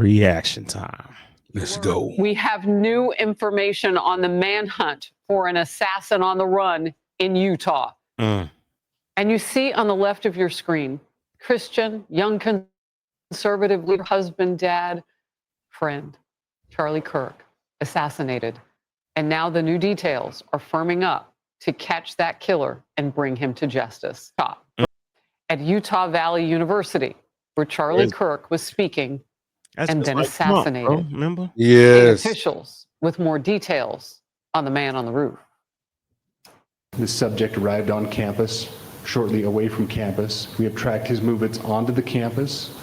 Reaction time. Let's go. We have new information on the manhunt for an assassin on the run in Utah. And you see on the left of your screen, Christian, young conservative leader, husband, dad, friend, Charlie Kirk, assassinated. And now the new details are firming up to catch that killer and bring him to justice. At Utah Valley University, where Charlie Kirk was speaking and then assassinated. Trump, bro. Remember? Yes. State officials with more details on the man on the roof. The subject arrived on campus, shortly away from campus. We have tracked his movements onto the campus,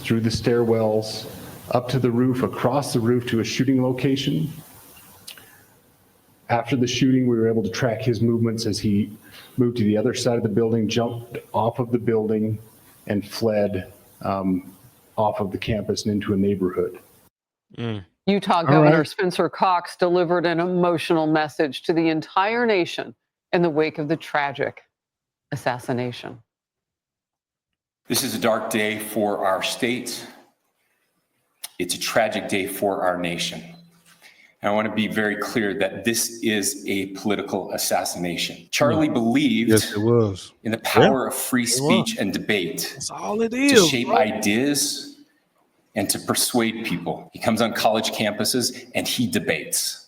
through the stairwells, up to the roof, across the roof to a shooting location. After the shooting, we were able to track his movements as he moved to the other side of the building, jumped off of the building, and fled off of the campus and into a neighborhood. Utah Governor Spencer Cox delivered an emotional message to the entire nation in the wake of the tragic assassination. This is a dark day for our state. It's a tragic day for our nation. And I want to be very clear that this is a political assassination. Charlie believed in the power of free speech and debate. That's all it is. To shape ideas and to persuade people. He comes on college campuses and he debates.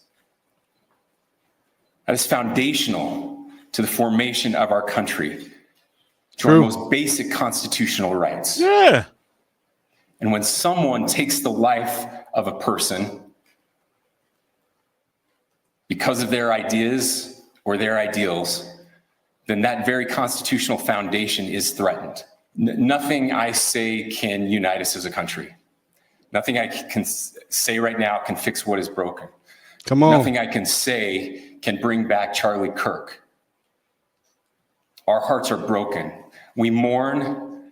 That is foundational to the formation of our country, to our most basic constitutional rights. Yeah. And when someone takes the life of a person because of their ideas or their ideals, then that very constitutional foundation is threatened. Nothing I say can unite us as a country. Nothing I can say right now can fix what is broken. Come on. Nothing I can say can bring back Charlie Kirk. Our hearts are broken. We mourn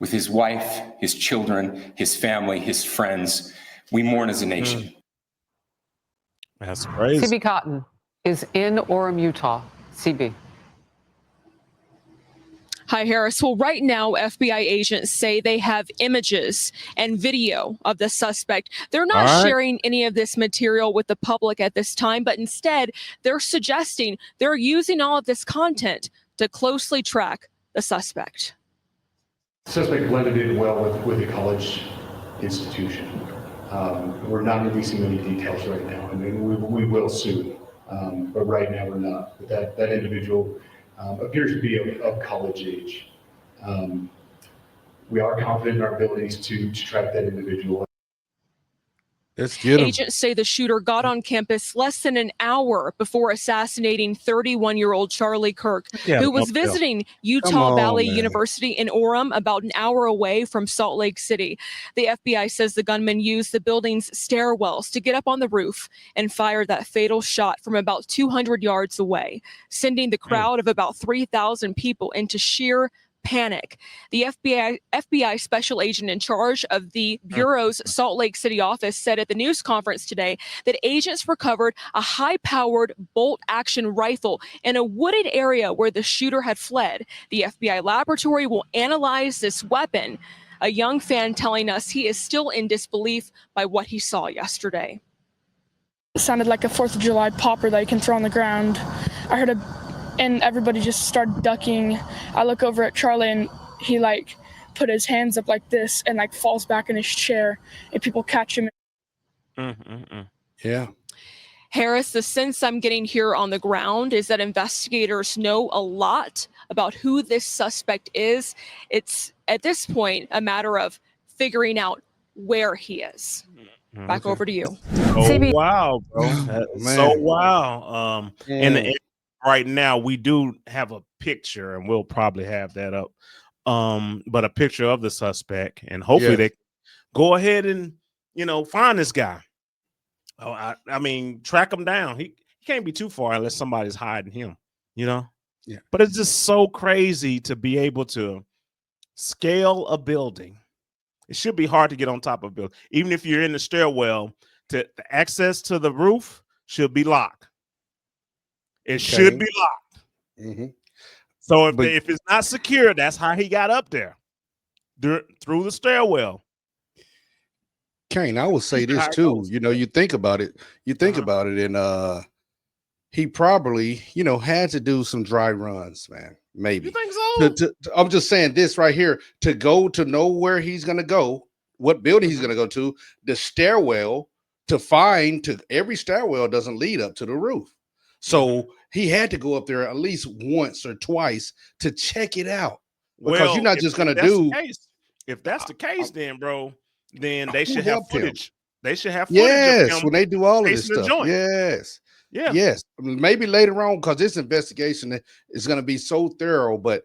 with his wife, his children, his family, his friends. We mourn as a nation. That's crazy. CB Cotton is in Orem, Utah. CB. Hi, Harris. Well, right now, FBI agents say they have images and video of the suspect. They're not sharing any of this material with the public at this time, but instead, they're suggesting they're using all of this content to closely track the suspect. The suspect blended in well with the college institution. We're not releasing any details right now, and we will soon, but right now we're not. But that individual appears to be of college age. We are confident in our abilities to track that individual. Let's get him. Agents say the shooter got on campus less than an hour before assassinating 31-year-old Charlie Kirk, who was visiting Utah Valley University in Orem, about an hour away from Salt Lake City. The FBI says the gunman used the building's stairwells to get up on the roof and fired that fatal shot from about 200 yards away, sending the crowd of about 3,000 people into sheer panic. The FBI special agent in charge of the Bureau's Salt Lake City office said at the news conference today that agents recovered a high-powered bolt-action rifle in a wooded area where the shooter had fled. The FBI laboratory will analyze this weapon. A young fan telling us he is still in disbelief by what he saw yesterday. It sounded like a 4th of July popper that you can throw on the ground. I heard and everybody just started ducking. I look over at Charlie and he put his hands up like this and falls back in his chair and people catch him. Yeah. Harris, the sense I'm getting here on the ground is that investigators know a lot about who this suspect is. It's at this point a matter of figuring out where he is. Back over to you. Oh, wow, bro. So wow. And right now, we do have a picture, and we'll probably have that up. But a picture of the suspect, and hopefully they go ahead and find this guy. Oh, I mean, track him down. He can't be too far unless somebody's hiding him. Yeah. But it's just so crazy to be able to scale a building. It should be hard to get on top of a building, even if you're in the stairwell. The access to the roof should be locked. It should be locked. So if it's not secure, that's how he got up there through the stairwell. Kane, I will say this too. You know, you think about it, and he probably, you know, had to do some dry runs, man. Maybe. You think so? I'm just saying this right here, to go to know where he's gonna go, what building he's gonna go to, the stairwell to every stairwell doesn't lead up to the roof. So he had to go up there at least once or twice to check it out. Because you're not just gonna do. If that's the case, then bro, then they should have footage. They should have footage. Yes, when they do all of this stuff. Yes. Yeah. Yes. Maybe later on, because this investigation is going to be so thorough, but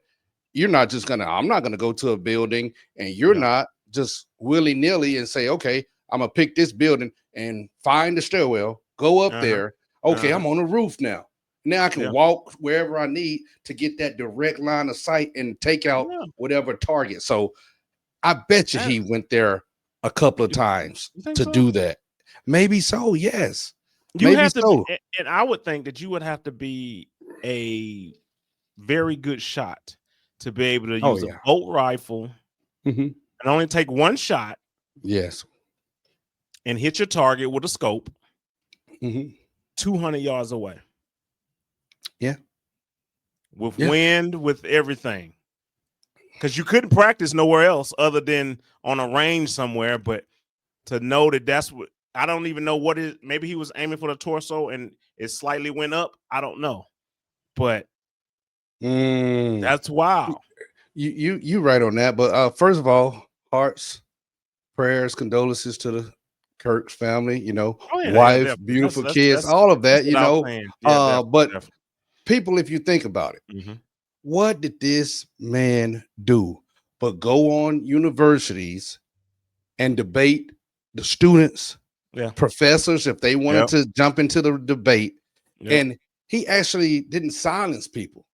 I'm not going to go to a building and you're not just willy-nilly and say, okay, I'm going to pick this building and find the stairwell, go up there. Okay, I'm on the roof now. Now I can walk wherever I need to get that direct line of sight and take out whatever target. So I bet you he went there a couple of times to do that. Maybe so, yes. You have to, and I would think that you would have to be a very good shot to be able to use a bolt rifle and only take one shot. Yes. And hit your target with a scope 200 yards away. Yeah. With wind, with everything. Because you couldn't practice nowhere else other than on a range somewhere. But to know that that's what, I don't even know what it, maybe he was aiming for the torso and it slightly went up. I don't know. But that's wild. You right on that. But first of all, hearts, prayers, condolences to the Kirk's family, you know, wife, beautiful kids, all of that, you know. But people, if you think about it, what did this man do but go on universities and debate the students, professors, if they wanted to jump into the debate? And he actually didn't silence people.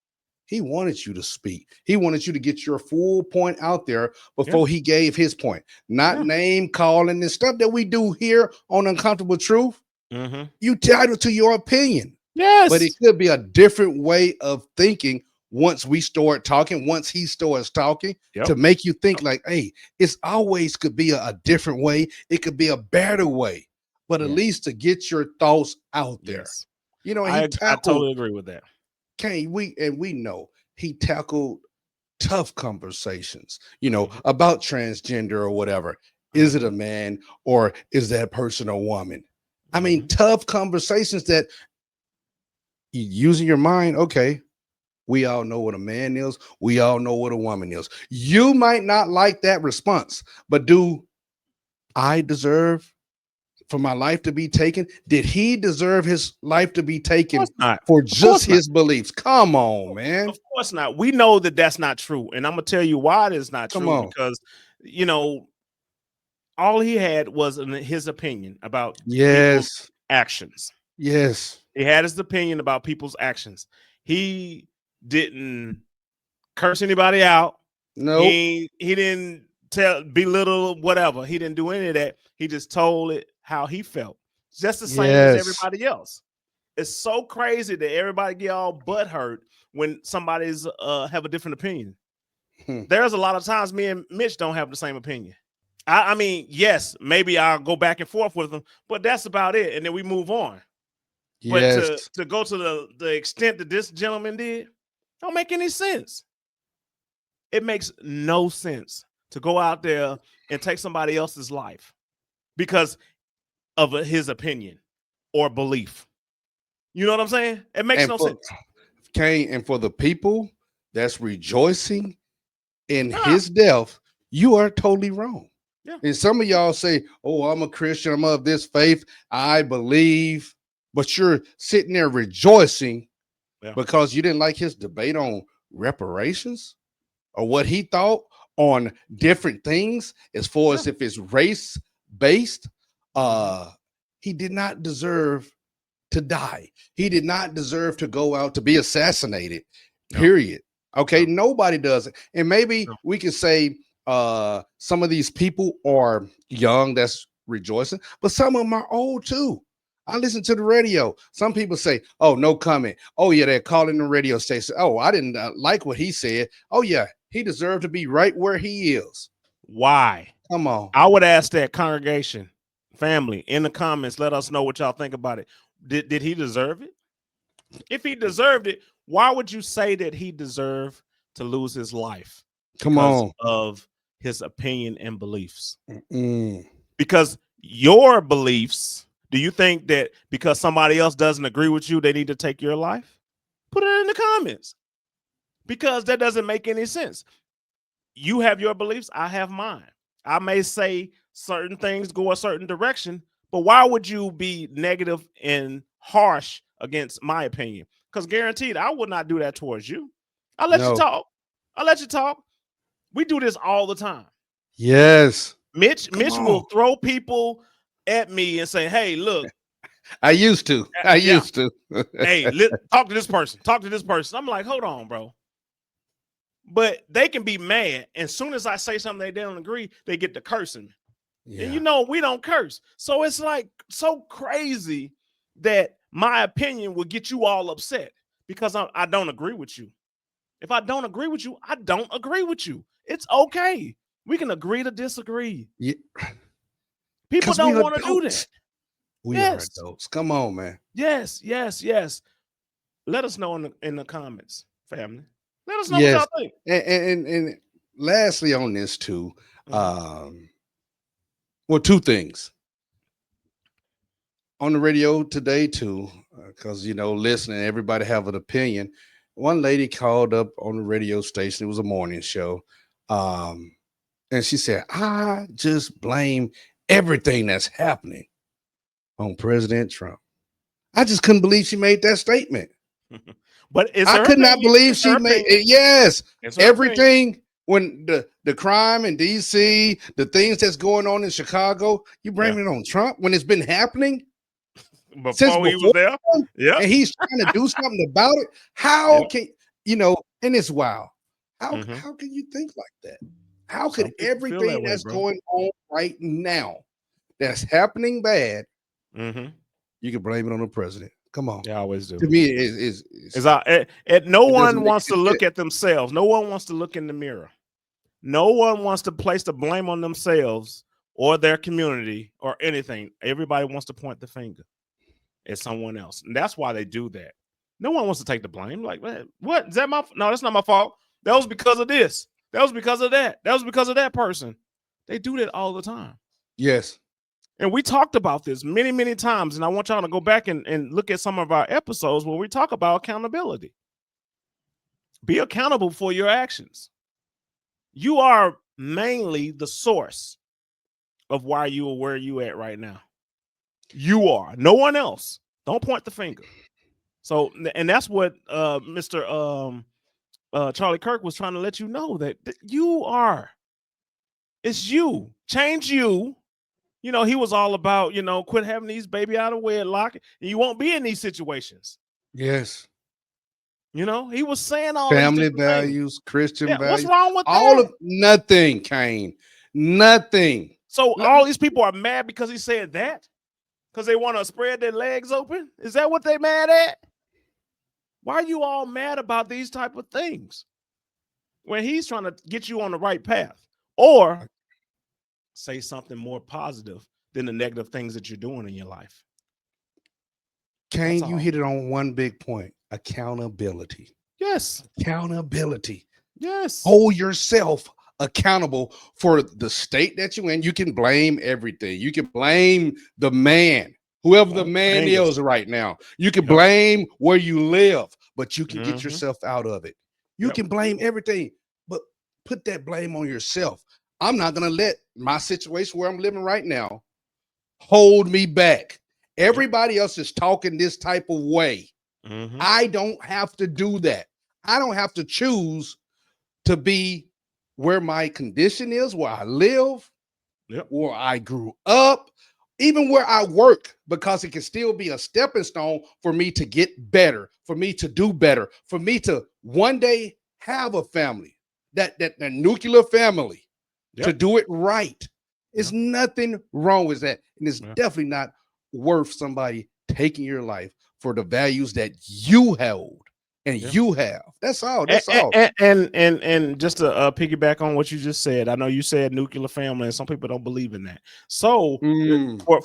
He wanted you to speak. He wanted you to get your full point out there before he gave his point. Not name calling and stuff that we do here on Uncomfortable Truth. You title to your opinion. Yes. But it could be a different way of thinking once we start talking, once he starts talking, to make you think like, hey, it's always could be a different way. It could be a better way, but at least to get your thoughts out there. You know, I totally agree with that. We know he tackled tough conversations, you know, about transgender or whatever. Is it a man or is that person a woman? I mean, tough conversations that using your mind. Okay, we all know what a man is. We all know what a woman is. You might not like that response, but do I deserve for my life to be taken? Did he deserve his life to be taken for just his beliefs? Come on, man. Of course not. We know that that's not true. And I'm going to tell you why it is not true. Because, you know, all he had was his opinion about people's actions. Yes. He had his opinion about people's actions. He didn't curse anybody out. No. He didn't belittle whatever. He didn't do any of that. He just told it how he felt, just the same as everybody else. It's so crazy that everybody get all butthurt when somebody's have a different opinion. There's a lot of times me and Mitch don't have the same opinion. I mean, yes, maybe I'll go back and forth with them, but that's about it, and then we move on. But to go to the extent that this gentleman did, don't make any sense. It makes no sense to go out there and take somebody else's life because of his opinion or belief. You know what I'm saying? It makes no sense. Kane, and for the people that's rejoicing in his death, you are totally wrong. And some of y'all say, oh, I'm a Christian, I'm of this faith, I believe, but you're sitting there rejoicing because you didn't like his debate on reparations or what he thought on different things as far as if it's race based. He did not deserve to die. He did not deserve to go out to be assassinated, period. Okay, nobody does it. And maybe we can say some of these people are young that's rejoicing, but some of them are old too. I listen to the radio. Some people say, oh, no comment. Oh, yeah, they're calling the radio station. Oh, I didn't like what he said. Oh, yeah, he deserved to be right where he is. Why? Come on. I would ask that congregation, Family, in the comments, let us know what y'all think about it. Did he deserve it? If he deserved it, why would you say that he deserved to lose his life? Come on. Of his opinion and beliefs. Because your beliefs, do you think that because somebody else doesn't agree with you, they need to take your life? Put it in the comments, because that doesn't make any sense. You have your beliefs, I have mine. I may say certain things go a certain direction, but why would you be negative and harsh against my opinion? Because guaranteed, I would not do that towards you. I'll let you talk. I'll let you talk. We do this all the time. Yes. Mitch will throw people at me and say, hey, look. I used to. Hey, talk to this person. Talk to this person. I'm like, hold on, bro. But they can be mad. And as soon as I say something they don't agree, they get to cursing me. Yeah. And you know, we don't curse. So it's like so crazy that my opinion will get you all upset because I don't agree with you. If I don't agree with you, I don't agree with you. It's okay. We can agree to disagree. Yeah. People don't want to do that. We are adults. Come on, man. Yes. Let us know in the comments, family. Let us know what y'all think. And lastly on this too, well, two things. On the radio today too, because you know, listening, everybody have an opinion. One lady called up on the radio station. It was a morning show. And she said, I just blame everything that's happening on President Trump. I just couldn't believe she made that statement. But I could not believe she made it. Yes, everything when the crime in DC, the things that's going on in Chicago, you blame it on Trump when it's been happening before he was there. Yeah, and he's trying to do something about it. How can you know? And it's wild. How can you think like that? How could everything that's going on right now that's happening bad, you can blame it on the president? Come on. Yeah, I always do. To me, no one wants to look at themselves. No one wants to look in the mirror. No one wants to place the blame on themselves or their community or anything. Everybody wants to point the finger at someone else. And that's why they do that. No one wants to take the blame. Like, what? Is that my no, that's not my fault. That was because of this. That was because of that. That was because of that person. They do that all the time. Yes. And we talked about this many, many times. And I want y'all to go back and look at some of our episodes where we talk about accountability. Be accountable for your actions. You are mainly the source of why you are where you at right now. You are. No one else. Don't point the finger. So, and that's what Mr. Charlie Kirk was trying to let you know, that you are. It's you. Change you. You know, he was all about, you know, quit having these baby out of wedlock and you won't be in these situations. Yes. You know, he was saying all family values, Christian values. What's wrong with all that? Of nothing, Kane. Nothing. So all these people are mad because he said that? Because they want to spread their legs open? Is that what they mad at? Why are you all mad about these type of things when he's trying to get you on the right path? Or say something more positive than the negative things that you're doing in your life. Kane, you hit it on one big point. Accountability. Yes. Accountability. Yes. Hold yourself accountable for the state that you're in. You can blame everything. You can blame the man, whoever the man is right now. You can blame where you live, but you can get yourself out of it. You can blame everything, but put that blame on yourself. I'm not going to let my situation where I'm living right now hold me back. Everybody else is talking this type of way. I don't have to do that. I don't have to choose to be where my condition is, where I live, where I grew up, even where I work, because it can still be a stepping stone for me to get better, for me to do better, for me to one day have a family, that nuclear family. To do it right. There's nothing wrong with that. And it's definitely not worth somebody taking your life for the values that you held and you have. That's all. And just to piggyback on what you just said, I know you said nuclear family, and some people don't believe in that. So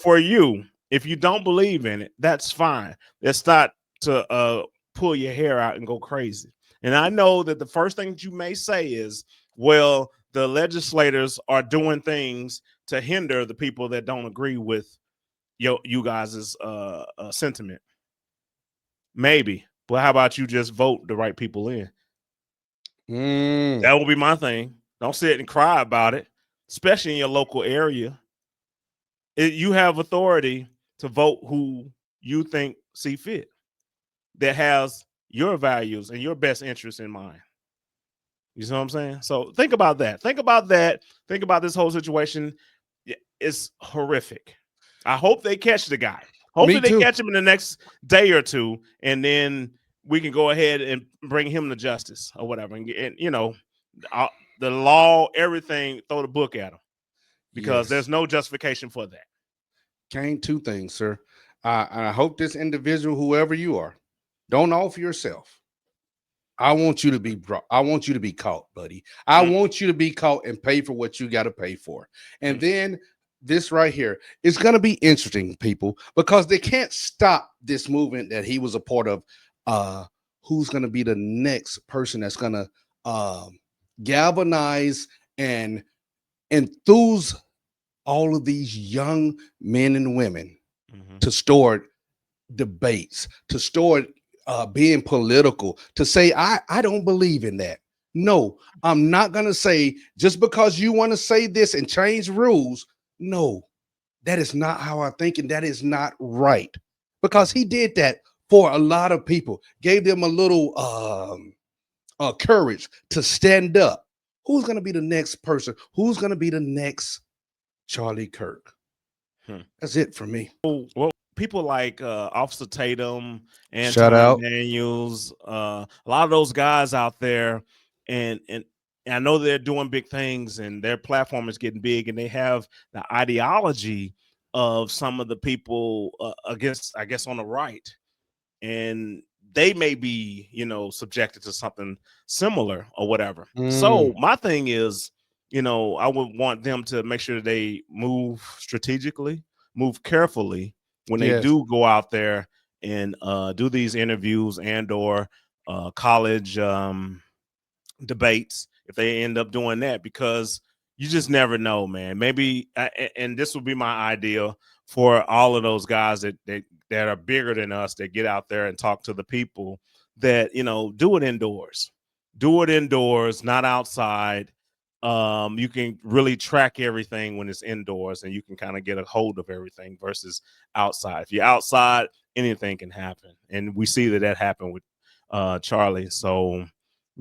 for you, if you don't believe in it, that's fine. It's not to pull your hair out and go crazy. And I know that the first thing that you may say is, well, the legislators are doing things to hinder the people that don't agree with you guys' sentiment. Maybe. But how about you just vote the right people in? That will be my thing. Don't sit and cry about it, especially in your local area. You have authority to vote who you think see fit, that has your values and your best interests in mind. You see what I'm saying? So think about that. Think about that. Think about this whole situation. It's horrific. I hope they catch the guy. Hopefully they catch him in the next day or two, and then we can go ahead and bring him to justice or whatever. And you know, the law, everything, throw the book at him, because there's no justification for that. Kane, two things, sir. I hope this individual, whoever you are, don't offer yourself. I want you to be brought. I want you to be caught, buddy. I want you to be caught and pay for what you got to pay for. And then this right here is going to be interesting, people, because they can't stop this movement that he was a part of. Who's going to be the next person that's going to galvanize and enthuse all of these young men and women to start debates, to start being political, to say, I don't believe in that. No, I'm not going to say just because you want to say this and change rules. No, that is not how I think, and that is not right, because he did that for a lot of people, gave them a little courage to stand up. Who's going to be the next person? Who's going to be the next Charlie Kirk? That's it for me. Well, people like Officer Tatum, and Daniels, a lot of those guys out there, and I know they're doing big things, and their platform is getting big, and they have the ideology of some of the people against, I guess, on the right, and they may be, you know, subjected to something similar or whatever. So my thing is, you know, I would want them to make sure they move strategically, move carefully when they do go out there and do these interviews and or college debates, if they end up doing that, because you just never know, man. Maybe, and this would be my idea for all of those guys that are bigger than us, that get out there and talk to the people, that, you know, do it indoors, not outside. You can really track everything when it's indoors, and you can kind of get a hold of everything versus outside. If you're outside, anything can happen, and we see that happened with Charlie. So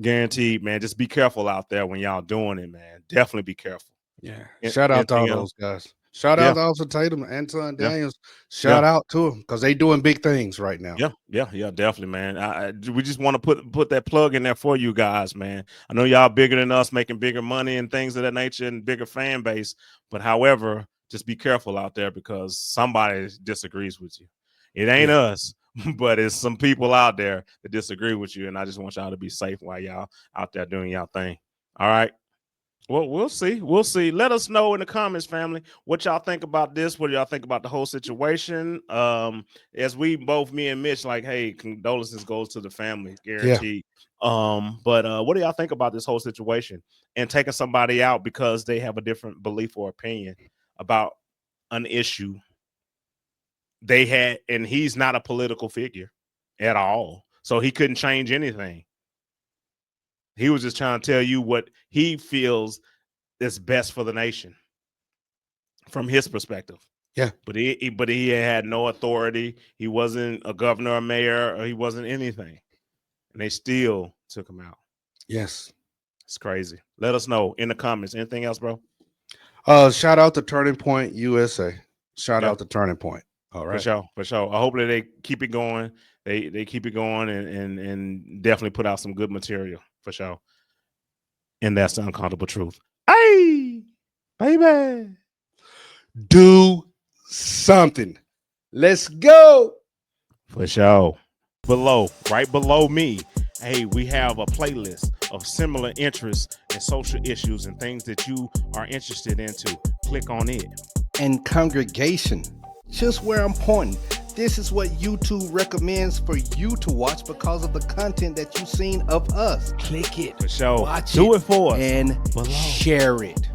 guaranteed, man, just be careful out there when y'all doing it, man. Definitely be careful. Yeah. Shout out to all those guys. Shout out to Officer Tatum, Anton Daniels. Shout out to them, because they doing big things right now. Yeah, definitely, man. We just want to put that plug in there for you guys, man. I know y'all bigger than us, making bigger money and things of that nature, and bigger fan base. But however, just be careful out there, because somebody disagrees with you. It ain't us, but it's some people out there that disagree with you, and I just want y'all to be safe while y'all out there doing y'all thing. All right. Well, we'll see. Let us know in the comments, family, what y'all think about this. What do y'all think about the whole situation? As we both, me and Mitch, like, hey, condolences goes to the family, guaranteed. But what do y'all think about this whole situation and taking somebody out because they have a different belief or opinion about an issue they had? And he's not a political figure at all, so he couldn't change anything. He was just trying to tell you what he feels is best for the nation from his perspective. Yeah. But he had no authority. He wasn't a governor or mayor, or he wasn't anything. And they still took him out. Yes. It's crazy. Let us know in the comments. Anything else, bro? Shout out to Turning Point USA. Shout out to Turning Point. All right. For sure. I hope that they keep it going. They keep it going and definitely put out some good material. For sure. And that's the uncomfortable truth. Hey, baby. Do something. Let's go. For sure. Right below me, hey, we have a playlist of similar interests and social issues and things that you are interested into. Click on it. And congregation, just where I'm pointing, this is what YouTube recommends for you to watch because of the content that you've seen of us. Click it. For sure. Watch Do it for us. And below. share it.